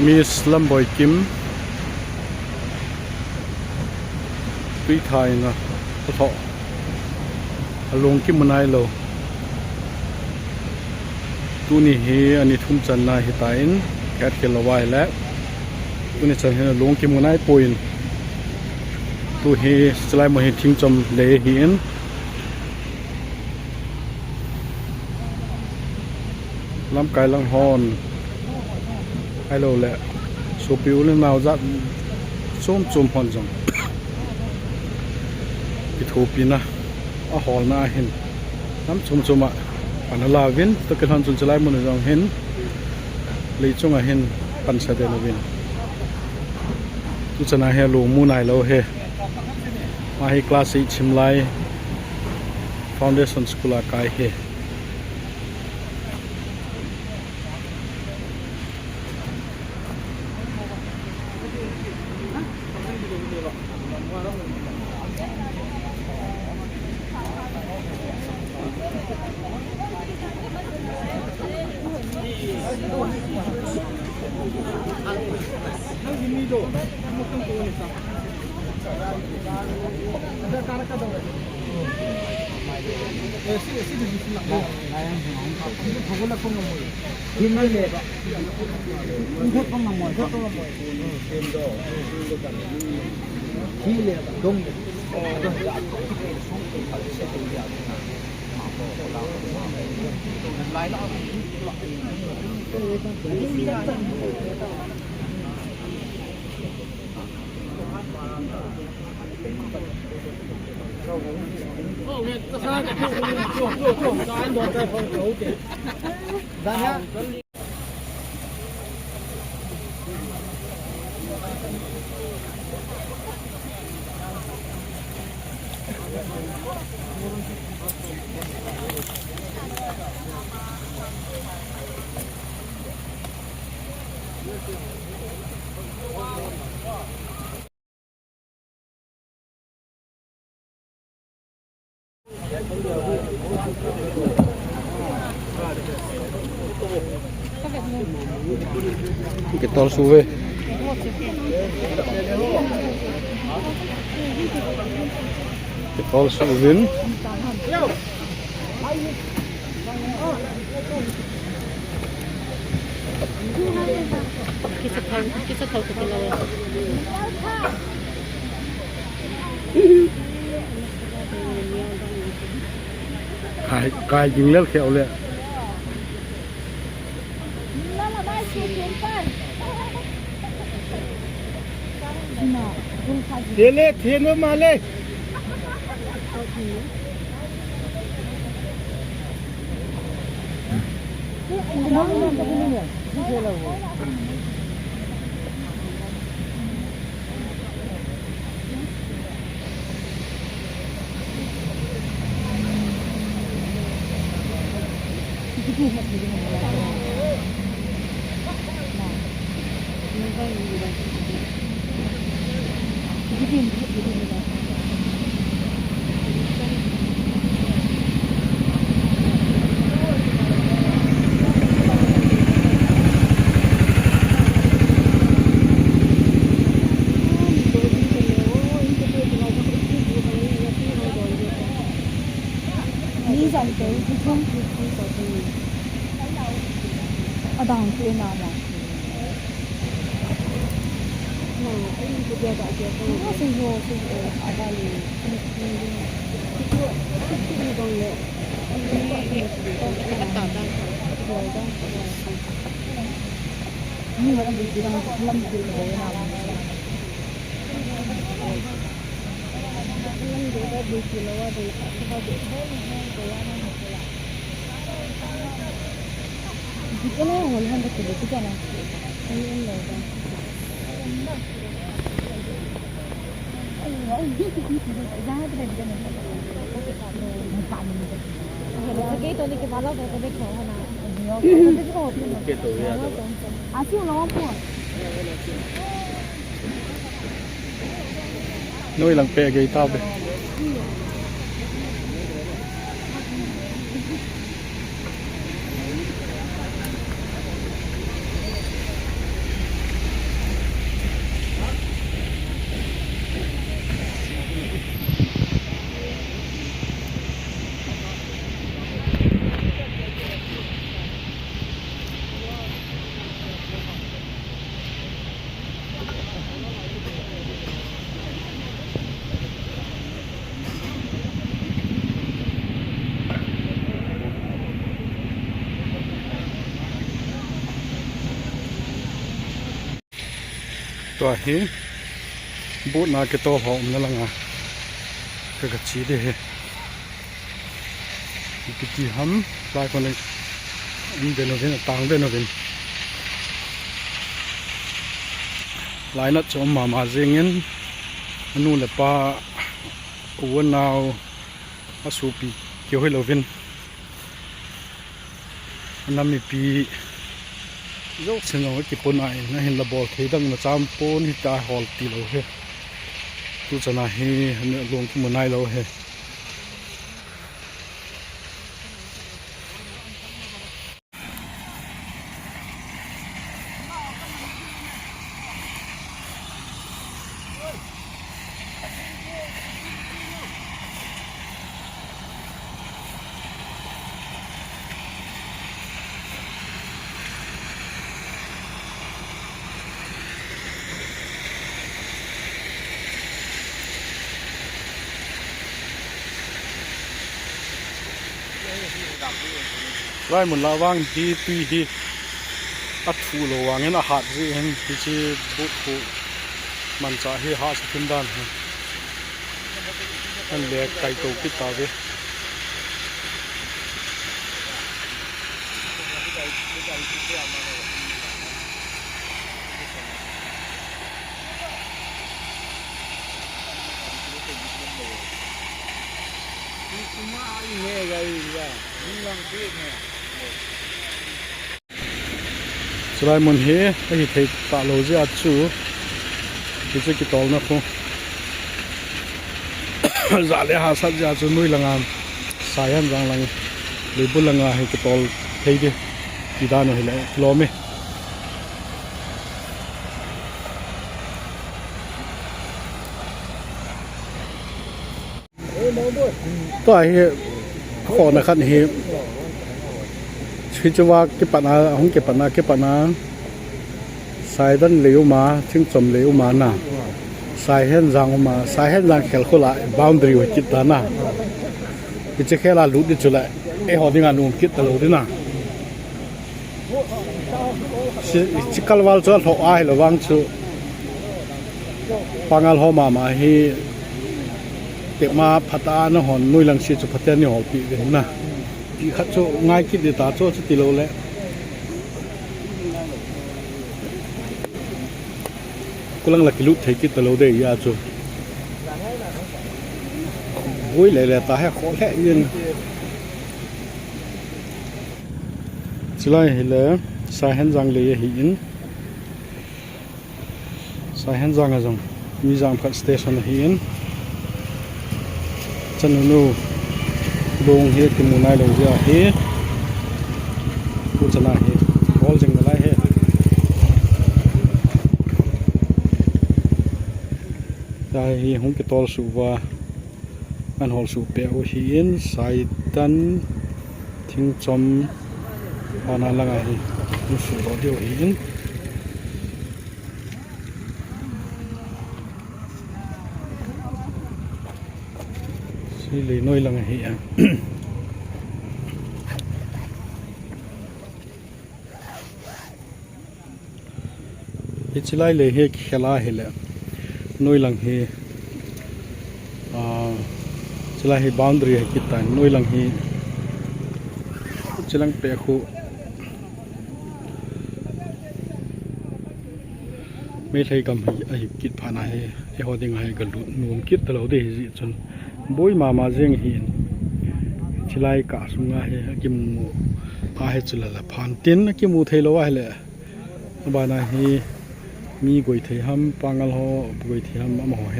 มีสลัมบอยกิมปีไทยนะพระเถาลงกิมมันไอโลตัวนี้เฮอันนี้ทุ่มจันนาเฮตายน์แคทเกลวายแล้วตัวนี้จะเห็นลงกิมมันไอปุ่ยตัวเฮสไลม์มาเห็นทิ้งจมเลเหียนลำไก่ลังฮอนไอโลแหละสูบิวเล่นมาจัดส้มจุ่มฮอนจังพิทูปีนะอาหอลน่าเห็นน้ำจุ่มอ่ะปันลาวินตะกันฮันจุนจะไล่มันจังเห็นเลยจงเห็นปันเสด็จวินทุกชนะเฮลูมูนายเราเฮมาให้คลาสสิชิมไลฟาวเดชั่นสกุลากายเฮQue tal sube? Que tal subin? Kita tahu kepala. Cài dính lên khéo lẹ. Thế thiên với mà lên. Noi lang pega e tabe. ตัวเฮบูนาเกตอหอมนั่นละงะก็กระชีได้เฮกิจหำลายคนเลยอันเดนเอาเป็นต่างเดนเอาเป็นหลายนัดชมมาเจงเงินนู่นแหละป้าอ้วนนาวอาสูปีเกี่ยวให้เราเป็นอันนั้นมีปียกเส้นเอาไว้กี่ปนไอ้นะเห็นระบบที่ดังมาจามปนที่ตาหอลตีเราเฮตู้จะน่าเฮเนี่ยลงที่มันไอ้เราเฮไล่หมดละว่างที่ปีที่อัดฟูโลว่างเงี้ยอาหารสิเห็นที่ชีบุตรมันจะให้หาสกุลด้านนั่นเรียกไก่ตัวปิดตาเว้สลายมันเฮไอ้ที่ตาโลเจียจูที่จะกิตอลนะคงจ่าเลยหาสัตว์จะจูนุยลังงานสายหันจังลังเลยบุลังงานให้กิตอลเฮียดิที่ด้านนู้นเลยล้อมตัวเฮขอนะครับเฮชิจว่าเก็บปัญหาของเก็บปัญหาสายดันเหลวมาถึงจมเหลวมาน่ะสายเห็นรังมาสายเห็นรังเขลคนละบาวน์ดรีไว้จิตตาน่ะกิจแค่ละลุดดิจุละไอ้หอดีงานนุ่มคิดตลอดน่ะชิคัลวัลจวนหอไอระวังชูปังอัลหอมาให้เก็บมาพัฒนาหอนนุ่ยลังชีจุพัฒนาหอปีเห็นน่ะที่ขัดโจง่ายคิดดีตาโจสติโลแล้วกุลังหลักลุดให้คิดตลอดได้ยาโจโอ้ยเลยตาให้ขอแค่ยืนสลายเห็นแล้วสายหันจังเลยหินสายหันจังจังมีจังพัดสเตชันหินจันนูลงเฮติมุนายลงเจ้าเฮกูจะน่าเฮบอลจังอะไรเฮได้หงกิตอลสูบว่าอันหอลสูบเปียโอหินสายตันทิ้งจอมปานาลังเฮมุสูบเดียวหินเลยน้อยลังเฮียฮิตไลเลยเฮขลาเฮละน้อยลังเฮชลาเฮบาวน์ดรีเฮกิตานน้อยลังเฮชลังเปียคูไม่ใช่กำไอ้กิดผ่านเฮไอ้หอดิงเฮกันนุ่มคิดตลอดได้สิจนบุยมาเจงหินชิลายกาสุงาเฮกิมูอาเฮจุลละผ่านตินกิมูเทโลวะเลยบานาเฮมีกุยเทหัมปังกัลโฮกุยเทหัมอมโหเฮ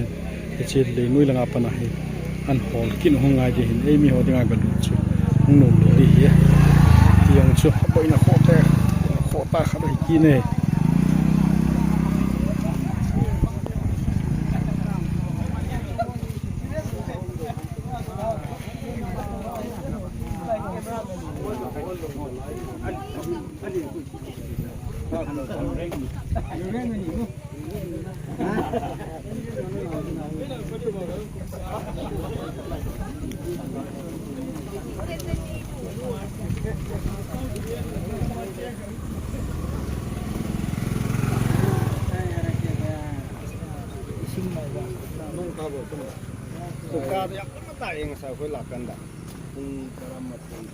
เอเชลเลยนุยลังอาปนาเฮอันหอลกินหงไงเจหินเอมีหอดิงากันชุหงนุ่มดีเฮที่ยังชุบอยนักโคตาขัดกินเน Tukar yang mata yang saya lakukan dah. Ini keramat pun.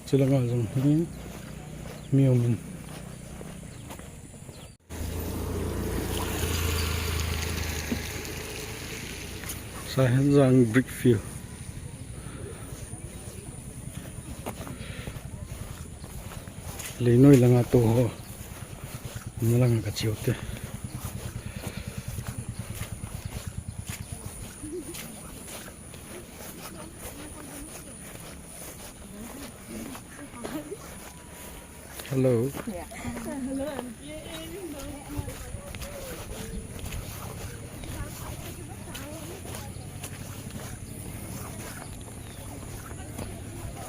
Silang azam ini miumin. Sahenjang Brickfield. Leinoi langa to ho. Nalang ka chiote. Hello. Yeah. Hello.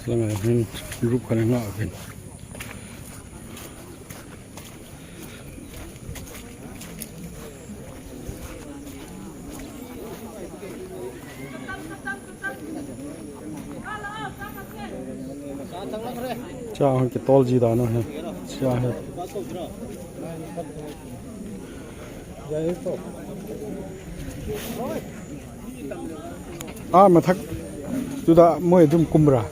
Selama ini grup kan enggak kan. Chào cái tol gì đó nó ha. Chào hết. Mà thắc tu đã mới dum kumra.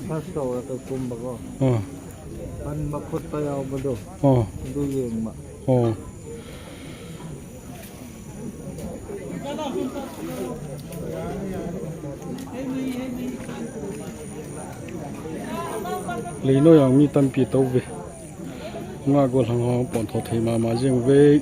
First hour atau kumbago. Pan makot tayo bodo. Duyeng ma. Lấy nó yang mi tâm pi tàu về, ngã gol hàng họ bọn thọ thầy mà riêng về.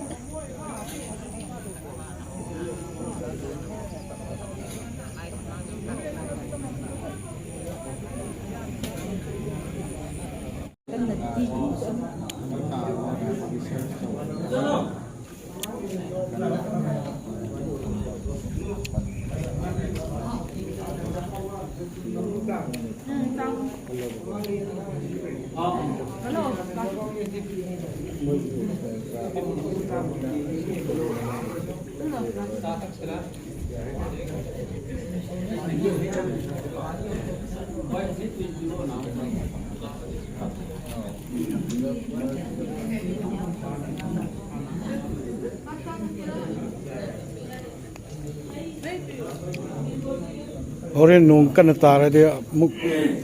Orang nung kan tara dia muk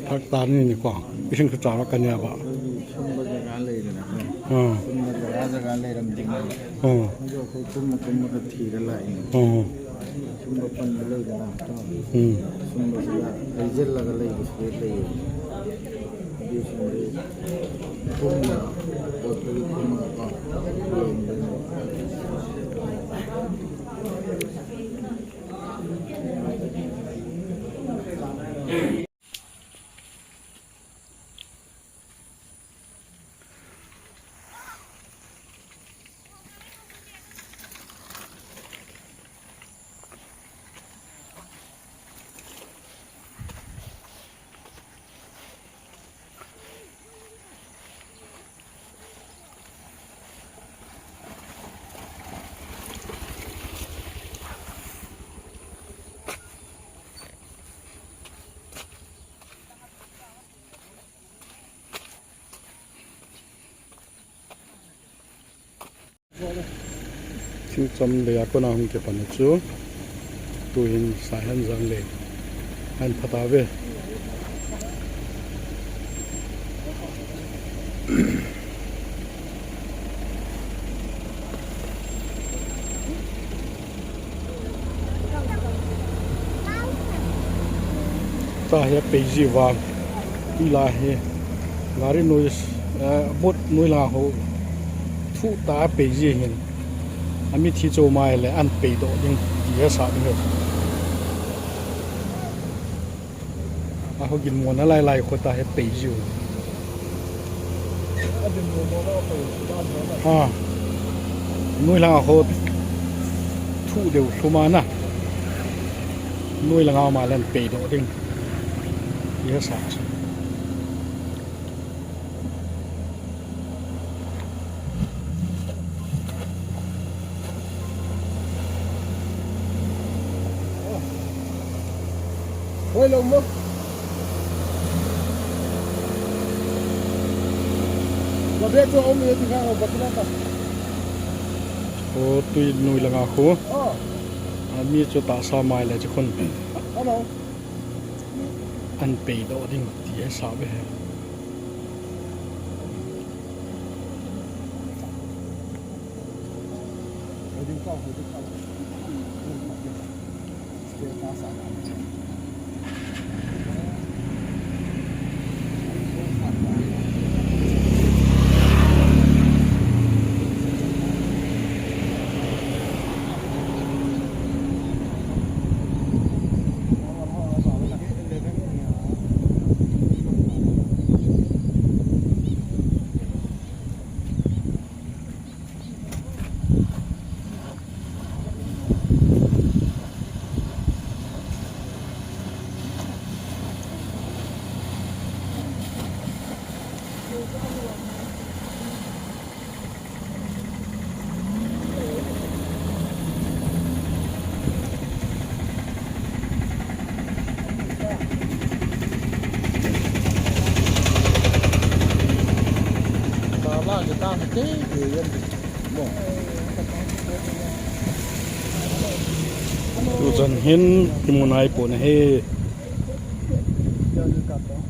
hak tar ni kau, iseng kecara kan ya pak. Sumber jalan leh na. Sumber jalan leh ram tinggal. जो sumber ke thira lah ini. Sumber pan leh na. Sumber ya, ijel laga leh ispe leh. Dia sumber sumber, botol sumber apa. Chim le ako na hum ke panachu tu hin sahan jang le an phatawe ta he peji wa ila he ngari nois bot noila ho thu ta peji hin ami thi cho mai le an pe do ding ye sa ding a ho gin mo na lai lai ko ta he pe ju nuôi lang ho thu đều số mà na nuôi lang ao mà lên pe do ding ye sa Ôi lông mất มาเรียกตัวองค์ที่ข้างบัตรนั่นต่อ โอ้ตุยนุยละงาโค อ๋อ มีจุตาสามายเลยจะคน ฮัลโหล อันเปย์ดอดิ้งที่ไอ้สาวไปให้ 我就告诉这个，这打伞。 Là người ta phải thế thì dân bỏ ดูจนเห็นที่มันไอปนให้ cho người cặp đó